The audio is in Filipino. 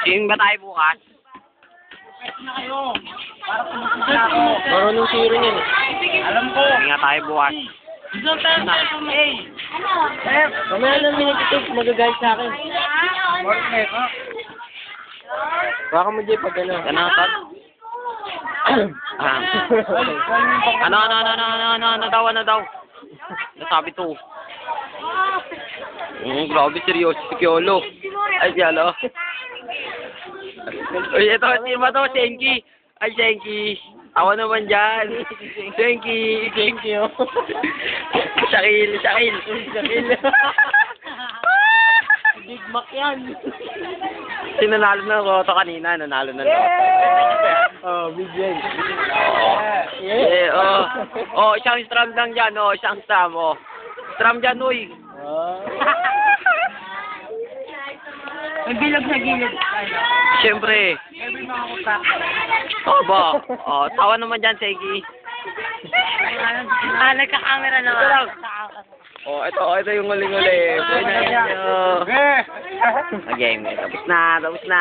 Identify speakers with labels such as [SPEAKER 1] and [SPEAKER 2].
[SPEAKER 1] Sing ba tayo bukas?
[SPEAKER 2] Marunong siro niyan eh.
[SPEAKER 3] Alam ko.
[SPEAKER 1] Hindi nga tayo bukas.
[SPEAKER 2] Mamaya lang minititip, magagalit sa akin. Baka mo, Jay, pag ano.
[SPEAKER 1] Ano, Tol? Ano daw? Nasabi to. Grabe, seryoso si Piolo. Ay, Piolo. Uy, ito, sino to? Senki. Ay, Senki. Awa naman dyan. Senki.
[SPEAKER 2] Thank you.
[SPEAKER 1] Shakil.
[SPEAKER 2] Big Mac yan.
[SPEAKER 1] Sinanalo ng Roto kanina. Nanalo ng Roto.
[SPEAKER 2] Oh, Big Jen.
[SPEAKER 1] Isang stram lang dyan. Isang stram. Stram dyan, uy.
[SPEAKER 3] May bilog sa gilid.
[SPEAKER 1] Siyempre.
[SPEAKER 3] Every mga kutak.
[SPEAKER 1] Ba? Tawa naman dyan, Senki.
[SPEAKER 3] Nagka-camera naman.
[SPEAKER 1] Ito yung huling-huli. Game. Tapos na.